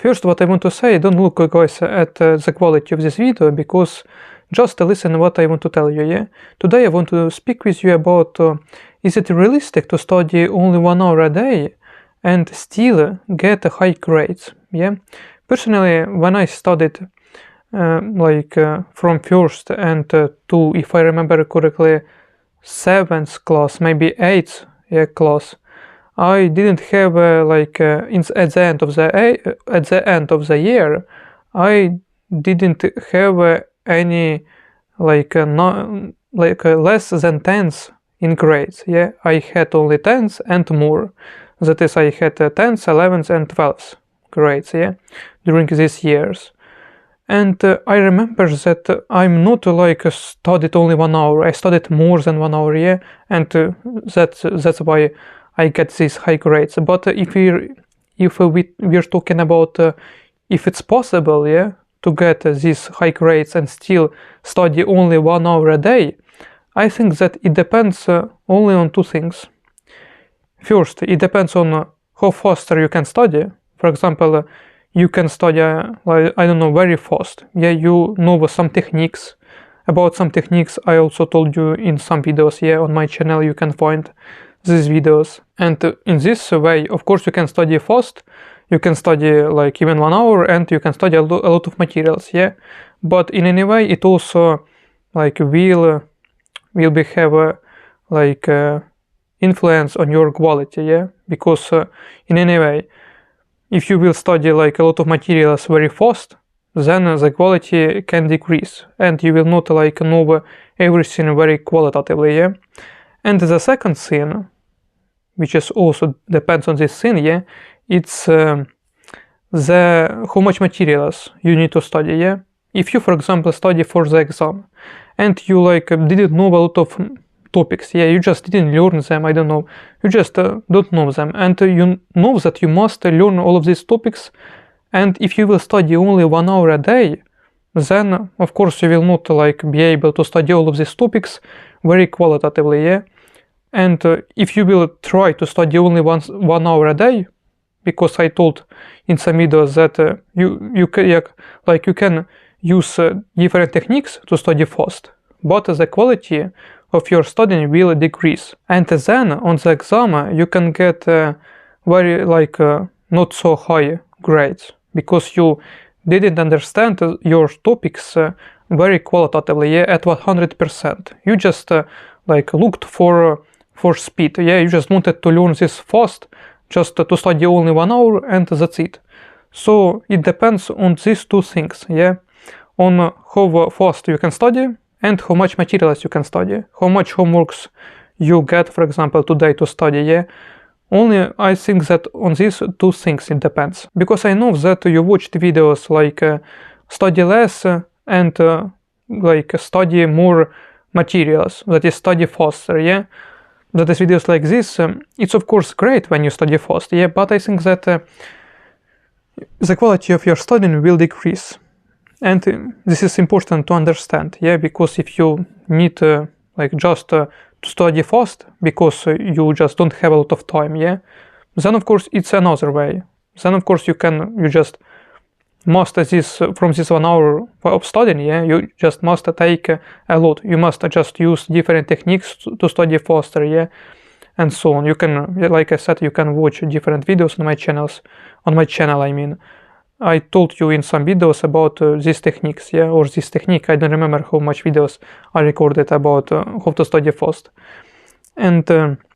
First, what I want to say, don't look, guys, at the quality of this video, because just listen what I want to tell you, yeah? Today I want to speak with you about is it realistic to study only 1 hour a day and still get high grades, yeah? Personally, when I studied from first and to, if I remember correctly, 7th class, maybe 8th class, I didn't have at the end of the year, I didn't have any less than 10s in grades. Yeah, I had only 10s and more. That is, I had 10s, 11s, and 12s grades. Yeah, during these years. And I remember that I'm not studied only 1 hour. I studied more than 1 hour. Yeah, and that's why I get these high grades. But if we're talking about if it's possible, yeah, to get these high grades and still study only 1 hour a day, I think that it depends only on two things. First, it depends on how fast you can study. For example, you can study very fast. Yeah, you know some techniques. About some techniques I also told you in some videos. Yeah, on my channel you can find these videos. And in this way, of course, you can study fast. You can study even 1 hour, and you can study a lot of materials. Yeah, but in any way, it also will have influence on your quality. Yeah, because in any way, if you will study a lot of materials very fast, then the quality can decrease, and you will not know everything very qualitatively. Yeah, and the second thing, which is also depends on this thing, yeah, it's how much materials you need to study. Yeah, if you, for example, study for the exam, and you didn't know a lot of topics, yeah, you just didn't learn them, I don't know, you just don't know them, and you know that you must learn all of these topics, and if you will study only 1 hour a day, then of course you will not be able to study all of these topics very qualitatively. Yeah, and if you will try to study only 1 hour a day, because I told in some videos that you can use different techniques to study fast, but the quality of your studying will decrease, and then on the exam you can get very not so high grades, because you didn't understand your topics very qualitatively, yeah, at 100%. You just looked for speed. Yeah, you just wanted to learn this fast, just to study only 1 hour, and that's it. So it depends on these two things. Yeah, on how fast you can study and how much materials you can study, how much homeworks you get, for example, today to study. Yeah, only I think that on these two things it depends, because I know that you watched videos study less and study more materials, that is, study faster. Yeah, that is, videos like this. It's of course great when you study fast. Yeah, but I think that the quality of your studying will decrease. And this is important to understand, yeah, because if you need just to study fast because you just don't have a lot of time, yeah, then of course it's another way. Then of course you just master this from this 1 hour of studying. Yeah, you just must take a lot. You must just use different techniques to study faster, yeah, and so on. You can, like I said, you can watch different videos on my channel. I mean, I told you in some videos about these techniques, yeah, or this technique. I don't remember how much videos I recorded about how to study fast. And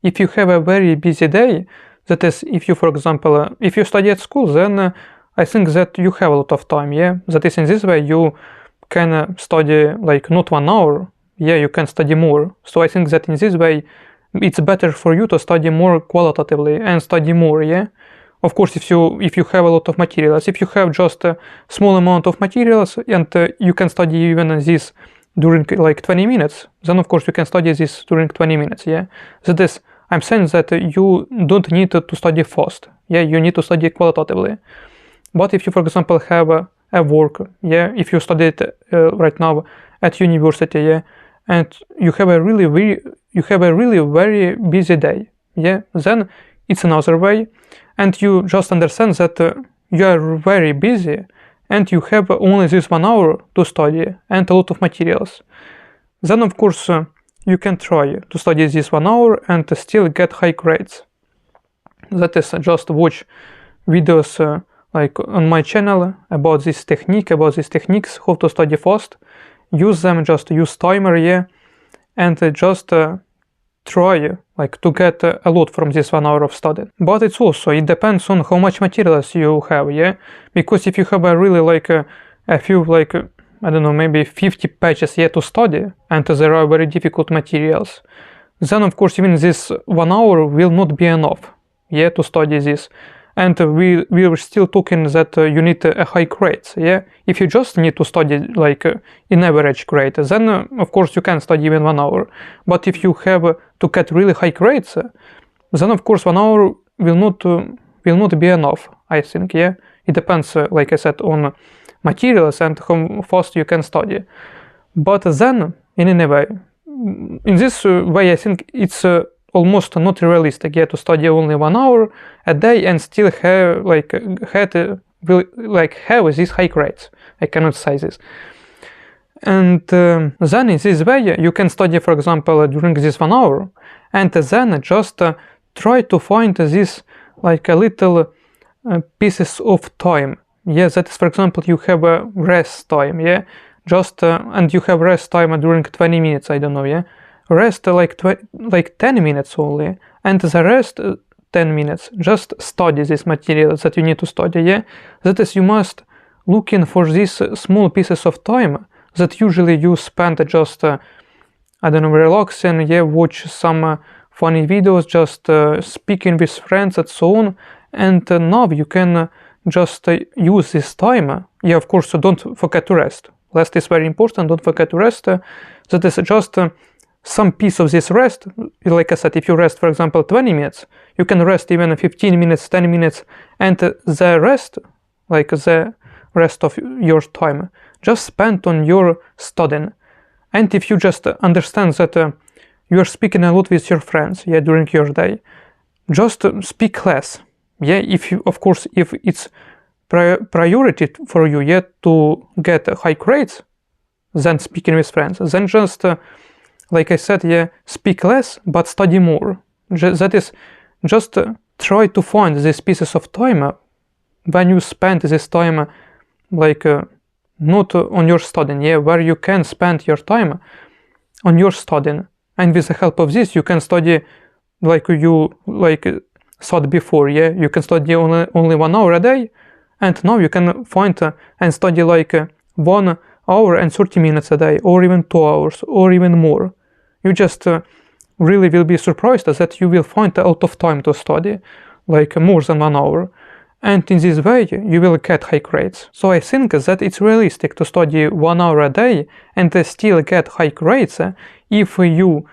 if you have a very busy day, that is, if you, for example, if you study at school, then I think that you have a lot of time, yeah. That is, in this way you can study not 1 hour, yeah, you can study more. So I think that in this way it's better for you to study more qualitatively and study more, yeah. Of course, if you have a lot of materials, if you have just a small amount of materials and you can study even this during 20 minutes, then of course you can study this during 20 minutes, yeah. That is, I'm saying that you don't need to study fast, yeah, you need to study qualitatively. But if you, for example, have a work, yeah, if you study it right now at university, yeah, and you have a really very busy day, yeah, then it's another way, and you just understand that you are very busy and you have only this 1 hour to study and a lot of materials, then of course you can try to study this 1 hour and still get high grades. That is, just watch videos like on my channel about this technique, about these techniques, how to study fast, use them, just use timer, yeah, and just try like to get a lot from this 1 hour of study. But it depends on how much materials you have, yeah, because if you have a really like a few like I don't know, maybe 50 pages yet to study and there are very difficult materials, then of course even this 1 hour will not be enough, yeah, to study this. And we were still talking that you need a high grades, yeah. If you just need to study like in average grade, then of course you can study even 1 hour. But if you have to get really high grades, then of course 1 hour will not be enough, I think, yeah. It depends, like I said, on materials and how fast you can study. But then, in any way, in this way, I think it's almost not realistic, yeah, to study only 1 hour a day and still have have these high grades. I cannot say this. And then in this way you can study, for example, during this 1 hour, and then just try to find this like a little pieces of time. Yeah, that is, for example, you have a rest time, yeah, just and you have rest time during 20 minutes, I don't know, yeah. Rest like 10 minutes only, and the rest 10 minutes just study this material that you need to study, yeah. That is, you must looking for these small pieces of time that usually you spend just I don't know, relaxing, yeah, watch some funny videos, just speaking with friends and so on, and now you can just use this time, yeah, of course, don't forget to rest. Rest is very important, don't forget to rest. That is just some piece of this rest. Like I said, if you rest, for example, 20 minutes, you can rest even 15 minutes, 10 minutes, and the rest, like the rest of your time, just spent on your studying. And if you just understand that you are speaking a lot with your friends, yeah, during your day, just speak less. Yeah, if you, of course, if it's priority for you, yeah, to get high grades than speaking with friends, then just like I said, yeah, speak less but study more. That is, just try to find these pieces of time when you spend this time like not on your studying, yeah, where you can spend your time on your studying, and with the help of this you can study like you thought before, yeah. You can study only 1 hour a day, and now you can find and study like 1 hour and 30 minutes a day, or even 2 hours, or even more. You just really will be surprised that you will find a lot of time to study, like more than 1 hour. And in this way you will get high grades. So I think that it's realistic to study 1 hour a day and still get high grades if you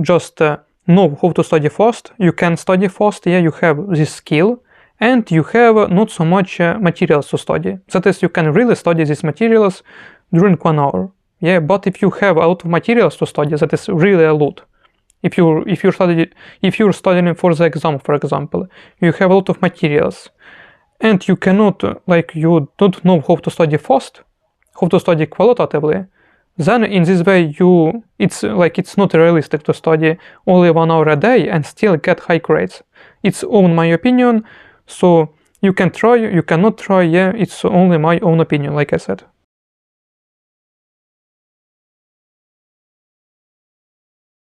just know how to study fast. You can study fast, yeah, you have this skill, and you have not so much materials to study. That is, you can really study these materials during 1 hour. Yeah, but if you have a lot of materials to study, that is really a lot. If you're studying for the exam, for example, you have a lot of materials, and you cannot, like, you don't know how to study fast, how to study qualitatively, then in this way it's not realistic to study only 1 hour a day and still get high grades. It's only my opinion, so you can try, you cannot try, yeah, it's only my own opinion, like I said.